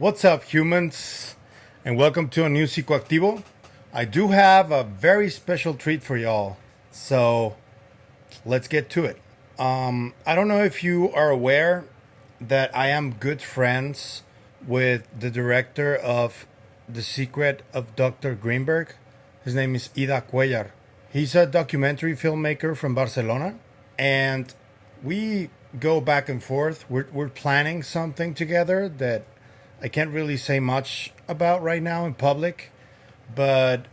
What's up, humans? And welcome to a new Psicoactivo. I do have a very special treat for y'all. So let's get to it. I don't know if you are aware that I am good friends with the director of The Secret of Dr. Grinberg. His name is Ida Cuellar. He's a documentary filmmaker from Barcelona, and we go back and forth. We're planning something together that I can't really say much about right now in public, but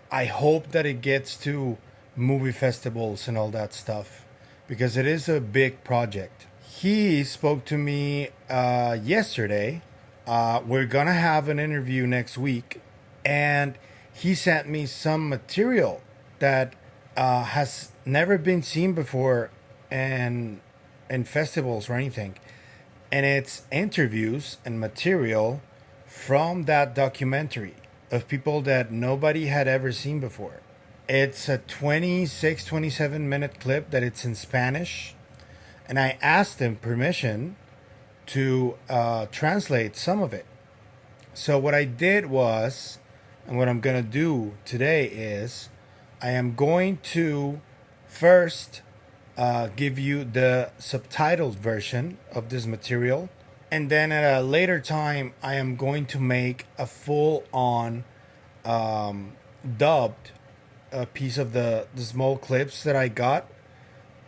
I hope that it gets to movie festivals and all that stuff because it is a big project. He spoke to me yesterday. We're gonna have an interview next week, and he sent me some material that has never been seen before in festivals or anything. And it's interviews and material from that documentary of people that nobody had ever seen before. It's a 27 minute clip that it's in Spanish. And I asked him permission to translate some of it. So what I did was, and what I'm going to do today is, I am going to first give you the subtitled version of this material, and then at a later time I am going to make a full-on dubbed piece of the small clips that I got,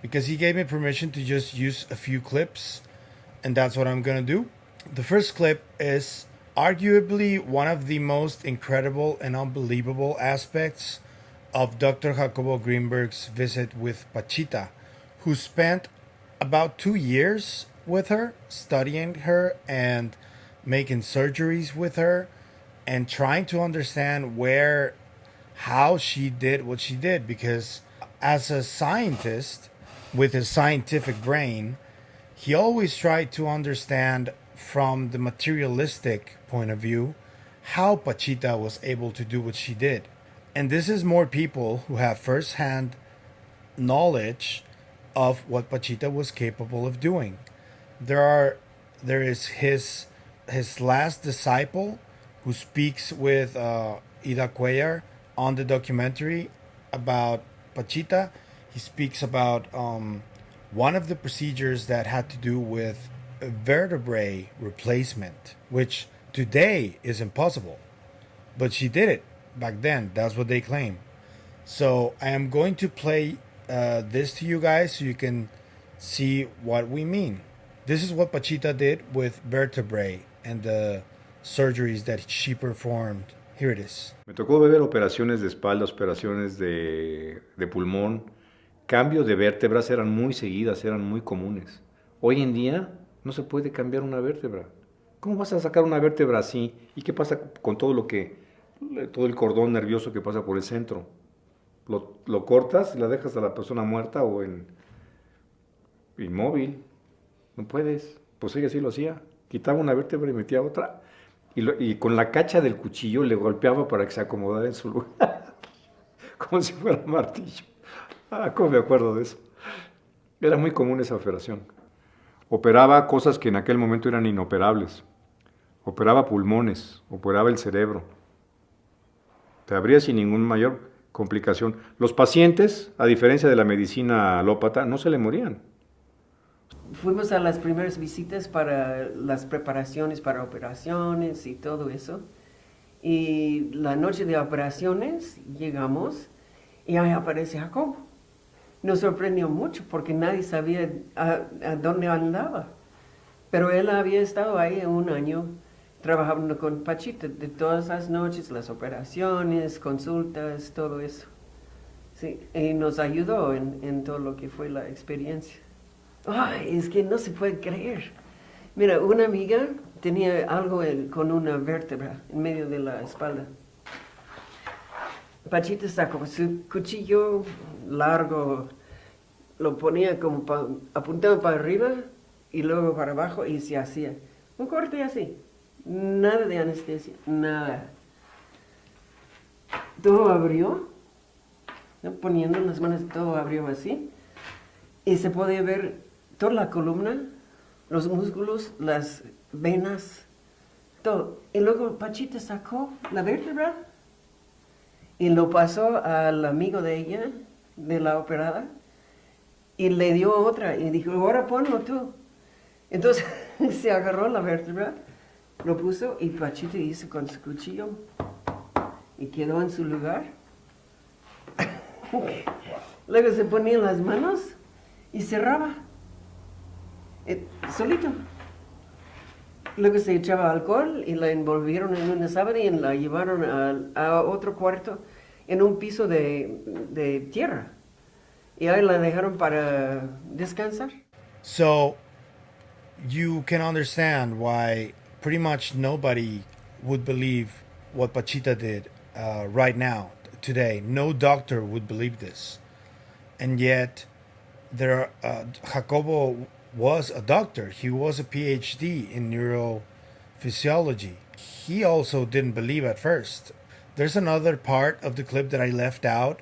because he gave me permission to just use a few clips, and that's what I'm gonna do. The first clip is arguably one of the most incredible and unbelievable aspects of Dr. Jacobo Grinberg's visit with Pachita, who spent about 2 years with her, studying her and making surgeries with her and trying to understand how she did what she did. Because as a scientist with his scientific brain, he always tried to understand from the materialistic point of view how Pachita was able to do what she did. And this is more people who have firsthand knowledge of what Pachita was capable of doing. There is his last disciple who speaks with Ida Cuellar on the documentary about Pachita. He speaks about one of the procedures that had to do with vertebrae replacement, which today is impossible, but she did it back then. That's what they claim. So I am going to play this to you guys so you can see what we mean. This is what Pachita did with vertebrae and the surgeries that she performed. Here it is. Me tocó ver operaciones de espalda, operaciones de pulmón. Cambios de vértebras eran muy seguidas, eran muy comunes. Hoy en día no se puede cambiar una vértebra. ¿Cómo vas a sacar una vértebra así? ¿Y qué pasa con todo el cordón nervioso que pasa por el centro? Lo cortas y la dejas a la persona muerta o inmóvil. No puedes. Pues ella sí lo hacía. Quitaba una vértebra y metía otra. Y con la cacha del cuchillo le golpeaba para que se acomodara en su lugar. Como si fuera un martillo. Cómo me acuerdo de eso. Era muy común esa operación. Operaba cosas que en aquel momento eran inoperables. Operaba pulmones, operaba el cerebro. Te abría sin ningún mayor complicación. Los pacientes, a diferencia de la medicina alópata, no se le morían. Fuimos a las primeras visitas para las preparaciones para operaciones y todo eso. Y la noche de operaciones llegamos y ahí aparece Jacobo. Nos sorprendió mucho porque nadie sabía a dónde andaba. Pero él había estado ahí 1 año trabajando con Pachita de todas las noches, las operaciones, consultas, todo eso. Sí, y nos ayudó en todo lo que fue la experiencia. Ay, es que no se puede creer. Mira, una amiga tenía algo con una vértebra en medio de la espalda. Pachita sacó su cuchillo largo, lo ponía como apuntaba para arriba y luego para abajo y se hacía un corte así. Nada de anestesia, nada. Todo abrió, ¿no? Poniendo las manos, todo abrió así. Y se podía ver toda la columna, los músculos, las venas, todo. Y luego Pachita sacó la vértebra y lo pasó al amigo de ella, de la operada, y le dio otra y dijo, ahora ponlo tú. Entonces se agarró la vértebra, lo puso y Pachita hizo con su cuchillo y quedó en su lugar. Luego se ponía las manos y cerraba, solito. Luego se echaba alcohol y la envolvieron en una sábana y la llevaron a otro cuarto en un piso de tierra. Y ahí la dejaron para descansar. So you can understand why pretty much nobody would believe what Pachita did right now, today. No doctor would believe this. And yet, Jacobo was a doctor. He was a PhD in neurophysiology. He also didn't believe at first. There's another part of the clip that I left out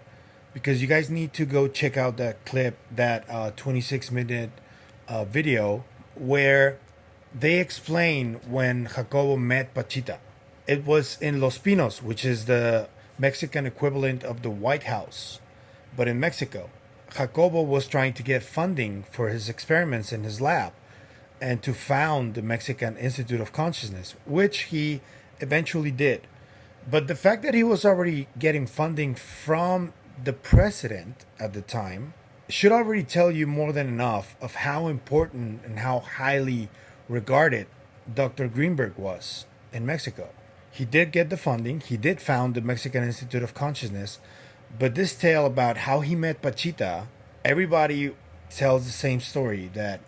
because you guys need to go check out that clip, that 26-minute video where they explain when Jacobo met Pachita. It was in Los Pinos, which is the Mexican equivalent of the White House, but in Mexico. Jacobo was trying to get funding for his experiments in his lab and to found the Mexican Institute of Consciousness, which he eventually did. But the fact that he was already getting funding from the president at the time should already tell you more than enough of how important and how highly regarded Dr. Grinberg was in Mexico. He did get the funding, he did found the Mexican Institute of Consciousness, but this tale about how he met Pachita, everybody tells the same story, that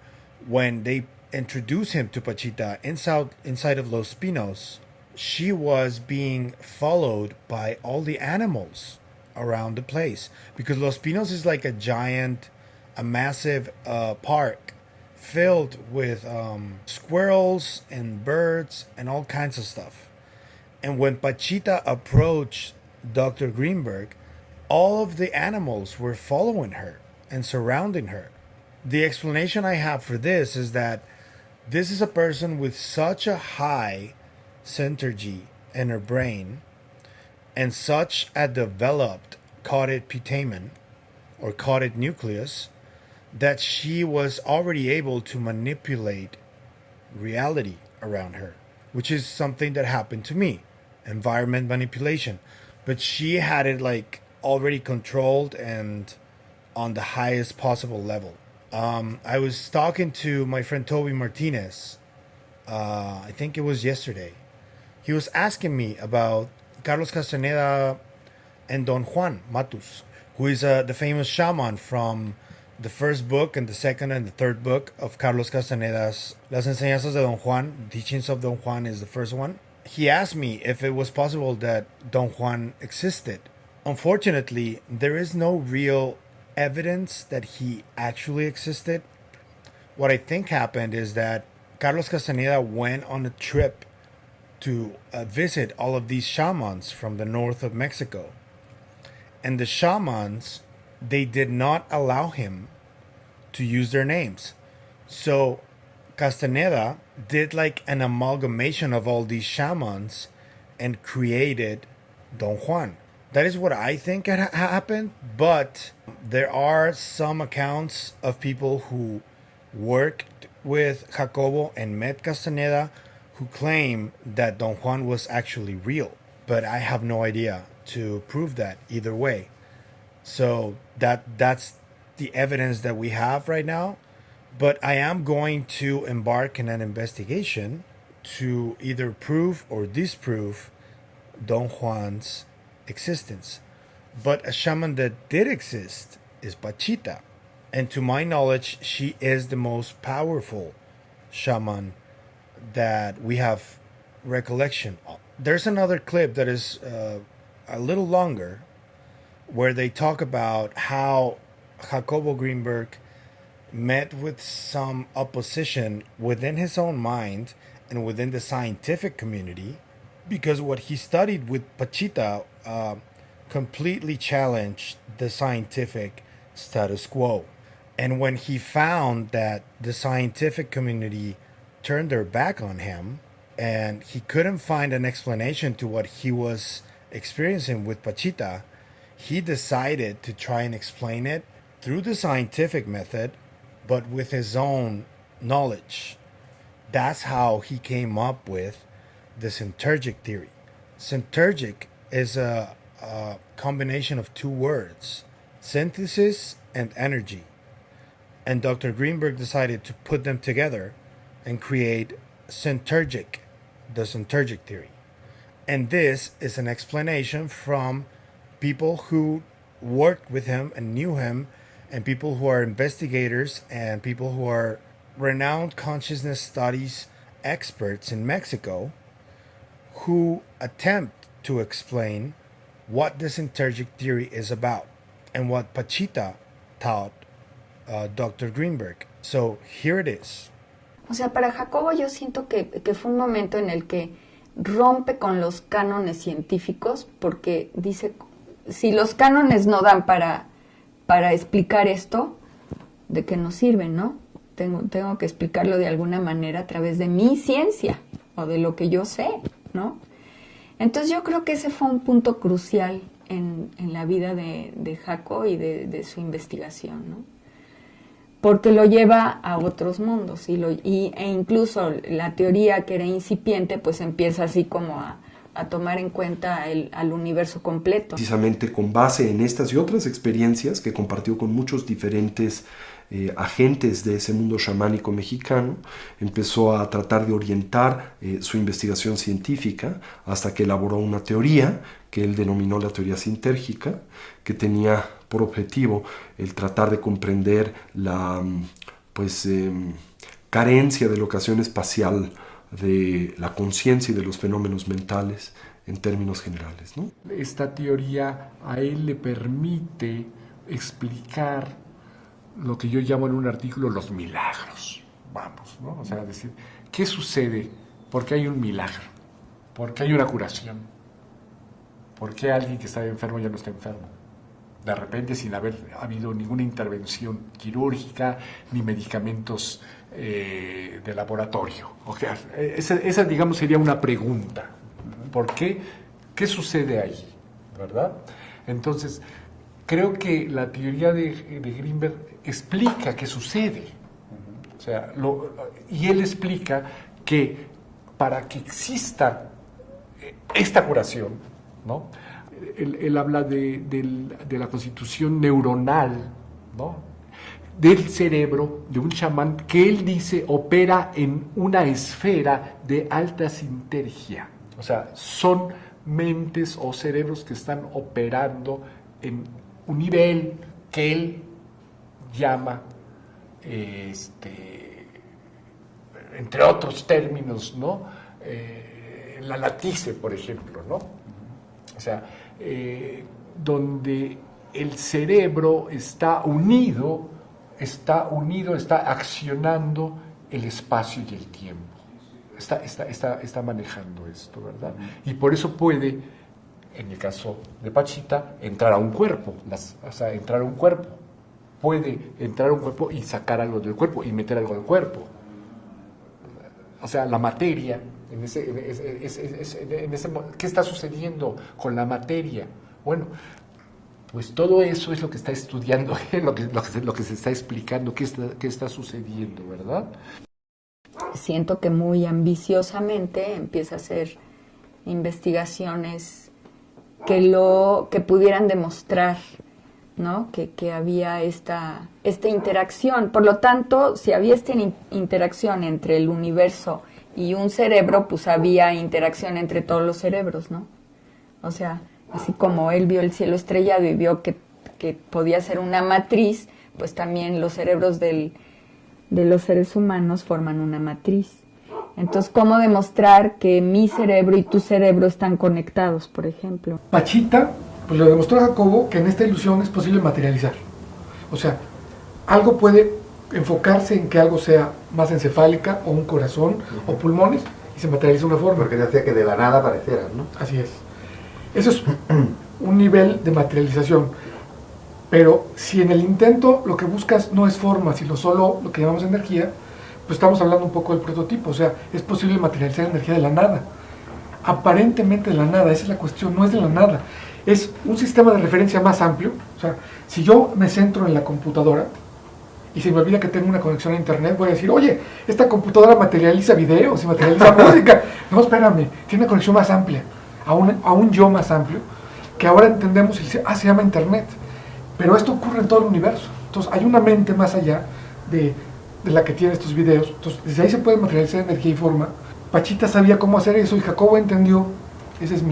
when they introduced him to Pachita inside of Los Pinos, she was being followed by all the animals around the place. Because Los Pinos is like a massive park filled with squirrels and birds and all kinds of stuff. And when Pachita approached Dr. Grinberg, all of the animals were following her and surrounding her. The explanation I have for this is that this is a person with such a high Syntergy in her brain and such a developed Caudate Putamen or Caudate nucleus that she was already able to manipulate reality around her, which is something that happened to me, environment manipulation. But she had it like already controlled and on the highest possible level. I was talking to my friend Toby Martinez, I think it was yesterday. He was asking me about Carlos Castaneda and Don Juan Matus, who is the famous shaman from the first book and the second and the third book of Carlos Castaneda's Las Enseñanzas de Don Juan. Teachings of Don Juan is the first one. He asked me if it was possible that Don Juan existed. Unfortunately, there is no real evidence that he actually existed. What I think happened is that Carlos Castaneda went on a trip to visit all of these shamans from the north of Mexico. And the shamans, they did not allow him to use their names. So Castaneda did like an amalgamation of all these shamans and created Don Juan. That is what I think had happened, but there are some accounts of people who worked with Jacobo and met Castaneda who claim that Don Juan was actually real, but I have no idea to prove that either way. So that's the evidence that we have right now, but I am going to embark in an investigation to either prove or disprove Don Juan's existence. But a shaman that did exist is Pachita, and to my knowledge, she is the most powerful shaman that we have recollection of. There's another clip that is a little longer where they talk about how Jacobo Grinberg met with some opposition within his own mind and within the scientific community, because what he studied with Pachita completely challenged the scientific status quo. And when he found that the scientific community turned their back on him, and he couldn't find an explanation to what he was experiencing with Pachita, he decided to try and explain it through the scientific method, but with his own knowledge. That's how he came up with the Syntergic Theory. Syntergic is a combination of two words, synthesis and energy. And Dr. Grinberg decided to put them together and create Syntergic, the Syntergic Theory. And this is an explanation from people who worked with him and knew him, and people who are investigators and people who are renowned consciousness studies experts in Mexico, who attempt to explain what the Syntergic Theory is about and what Pachita taught Dr. Grinberg. So here it is. O sea, para Jacobo yo siento que fue un momento en el que rompe con los cánones científicos, porque dice, si los cánones no dan para explicar esto, ¿de qué nos sirven, no? Tengo que explicarlo de alguna manera a través de mi ciencia o de lo que yo sé, ¿no? Entonces yo creo que ese fue un punto crucial en la vida de Jaco y de su investigación, ¿no? Porque lo lleva a otros mundos e incluso la teoría que era incipiente pues empieza así como a tomar en cuenta al universo completo. Precisamente con base en estas y otras experiencias que compartió con muchos diferentes agentes de ese mundo chamánico mexicano, empezó a tratar de orientar su investigación científica hasta que elaboró una teoría que él denominó la teoría sintérgica, que tenía por objetivo el tratar de comprender la carencia de locación espacial de la conciencia y de los fenómenos mentales en términos generales, ¿no? Esta teoría a él le permite explicar lo que yo llamo en un artículo los milagros, vamos, ¿no? O sea, decir, ¿qué sucede? ¿Por qué hay un milagro? ¿Por qué hay una curación? ¿Por qué alguien que está enfermo ya no está enfermo? De repente, sin haber habido ninguna intervención quirúrgica ni medicamentos de laboratorio. O sea, esa, digamos, sería una pregunta. ¿Por qué? ¿Qué sucede ahí? ¿Verdad? Entonces, creo que la teoría de Grinberg explica qué sucede. O sea, y él explica que para que exista esta curación, ¿no? Él habla de la constitución neuronal, ¿no? Del cerebro de un chamán que él dice opera en una esfera de alta sintergia. O sea, son mentes o cerebros que están operando en un nivel que él llama, entre otros términos, ¿no? La latice, por ejemplo, ¿no? O sea, donde el cerebro está unido, está accionando el espacio y el tiempo. Está manejando esto, ¿verdad? Y por eso puede, en el caso de Pachita, entrar a un cuerpo. Entrar a un cuerpo. Puede entrar a un cuerpo y sacar algo del cuerpo y meter algo del cuerpo. O sea, la materia, ¿qué está sucediendo con la materia? Bueno, pues todo eso es lo que está estudiando, lo que se está explicando, qué está sucediendo, ¿verdad? Siento que muy ambiciosamente empieza a hacer investigaciones que pudieran demostrar, ¿no? que había esta interacción. Por lo tanto, si había esta interacción entre el universo y un cerebro, pues había interacción entre todos los cerebros, ¿no? O sea, así como él vio el cielo estrellado y vio que podía ser una matriz, pues también los cerebros de los seres humanos forman una matriz. Entonces, ¿cómo demostrar que mi cerebro y tu cerebro están conectados, por ejemplo? Pachita, pues lo demostró a Jacobo que en esta ilusión es posible materializar. O sea, algo puede enfocarse en que algo sea más encefálica, o un corazón, o pulmones, y se materializa una forma. Porque hacía que de la nada aparecieran, ¿no? Así es. Eso es un nivel de materialización. Pero si en el intento lo que buscas no es forma, sino solo lo que llamamos energía, pues estamos hablando un poco del prototipo, o sea, es posible materializar energía de la nada. Aparentemente de la nada, esa es la cuestión, no es de la nada. Es un sistema de referencia más amplio. O sea, si yo me centro en la computadora y se me olvida que tengo una conexión a internet, voy a decir, oye, esta computadora materializa videos y materializa música. No, espérame, tiene una conexión más amplia, a un yo más amplio, que ahora entendemos y se llama internet. Pero esto ocurre en todo el universo. Entonces hay una mente más allá de la que tiene estos videos. Entonces desde ahí se puede materializar energía y forma. Pachita sabía cómo hacer eso y Jacobo entendió. Ese es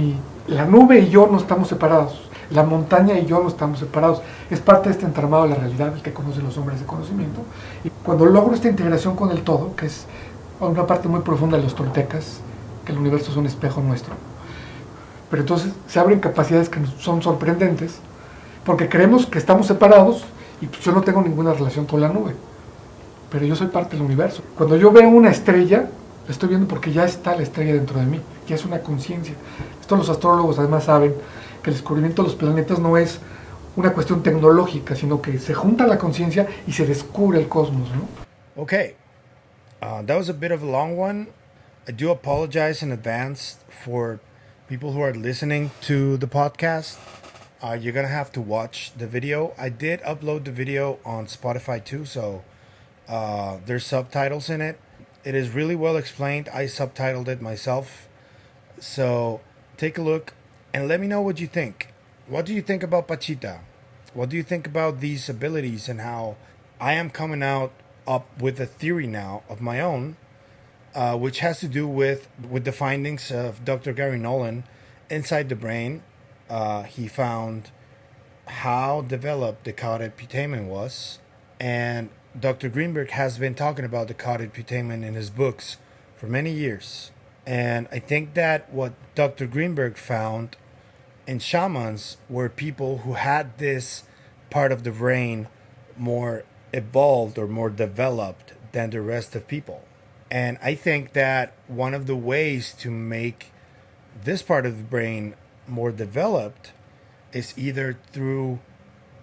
la nube y yo no estamos separados. La montaña y yo no estamos separados. Es parte de este entramado de la realidad, el que conocen los hombres de conocimiento. Y cuando logro esta integración con el todo, que es una parte muy profunda de los toltecas, que el universo es un espejo nuestro, pero entonces se abren capacidades que son sorprendentes, porque creemos que estamos separados y pues yo no tengo ninguna relación con la nube, pero yo soy parte del universo. Cuando yo veo una estrella, la estoy viendo porque ya está la estrella dentro de mí, ya es una conciencia. Esto los astrólogos además saben, que el descubrimiento de los planetas no es una cuestión tecnológica, sino que se junta la conciencia y se descubre el cosmos, ¿no? Okay, that was a bit of a long one. I do apologize in advance for people who are listening to the podcast. You're gonna have to watch the video. I did upload the video on Spotify too, so there's subtitles in it. It is really well explained. I subtitled it myself. So take a look and let me know what you think. What do you think about Pachita? What do you think about these abilities and how I am coming up with a theory now of my own, which has to do with the findings of Dr. Garry Nolan inside the brain. He found how developed the Caudate Putamen was, and Dr. Grinberg has been talking about the Caudate Putamen in his books for many years. And I think that what Dr. Grinberg found in shamans were people who had this part of the brain more evolved or more developed than the rest of people. And I think that one of the ways to make this part of the brain more developed is either through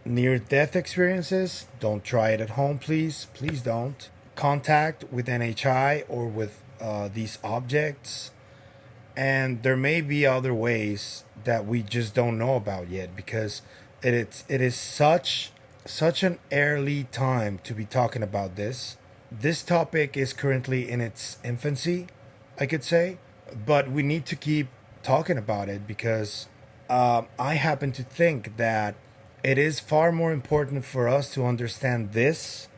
near-death experiences. Don't try it at home, please. Please don't. Contact with NHI or with these objects. And there may be other ways that we just don't know about yet, because it is such an early time to be talking about this. This topic is currently in its infancy, I could say, but we need to keep talking about it because I happen to think that it is far more important for us to understand this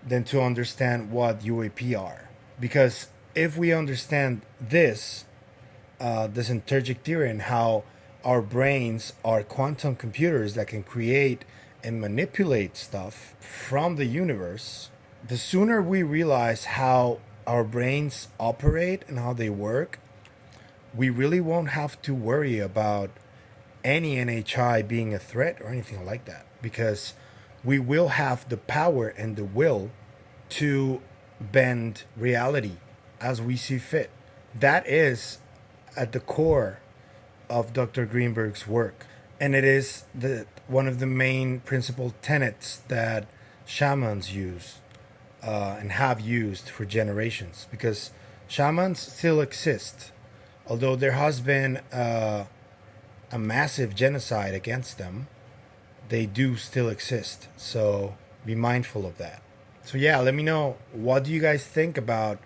than to understand what UAP are. Because if we understand this, the Syntergic Theory and how our brains are quantum computers that can create and manipulate stuff from the universe, the sooner we realize how our brains operate and how they work, we really won't have to worry about any NHI being a threat or anything like that, because we will have the power and the will to bend reality as we see fit. That is at the core of Dr. Grinberg's work, and it is one of the main principal tenets that shamans use and have used for generations, because shamans still exist, although there has been a massive genocide against them. They do still exist, so be mindful of that. So yeah, let me know, what do you guys think about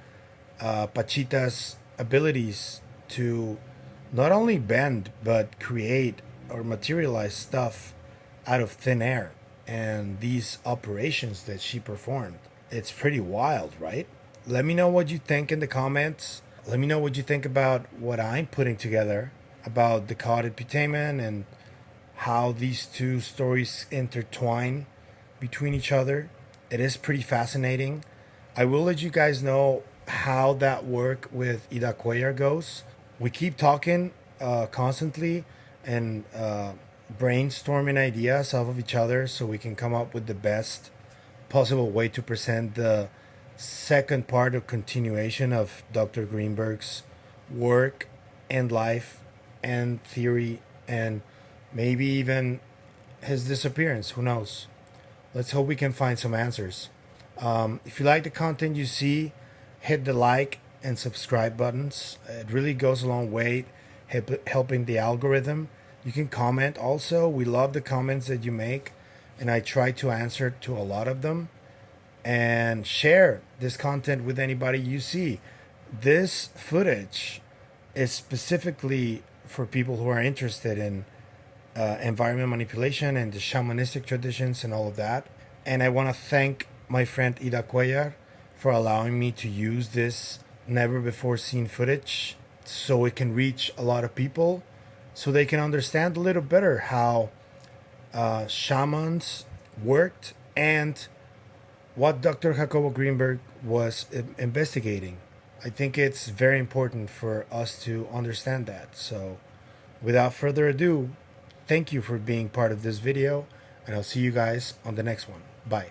Pachita's abilities to not only bend but create or materialize stuff out of thin air, and these operations that she performed? It's pretty wild, right? Let me know what you think in the comments. Let me know what you think about what I'm putting together about the Caudate Putamen and how these two stories intertwine between each other. It is pretty fascinating. I will let you guys know how that work with Ida Cuellar goes. We keep talking constantly and brainstorming ideas off of each other so we can come up with the best possible way to present the second part or continuation of Dr. Grinberg's work and life and theory, and maybe even his disappearance. Who knows? Let's hope we can find some answers. If you like the content you see, hit the like and subscribe buttons. It really goes a long way helping the algorithm. You can comment also. We love the comments that you make, and I try to answer to a lot of them. And share this content with anybody you see. This footage is specifically for people who are interested in environment manipulation and the shamanistic traditions and all of that. And I want to thank my friend Ida Cuellar for allowing me to use this never before seen footage so it can reach a lot of people, so they can understand a little better how shamans worked and what Dr. Jacobo Grinberg was investigating. I think it's very important for us to understand that. So without further ado, thank you for being part of this video, and I'll see you guys on the next one. Bye.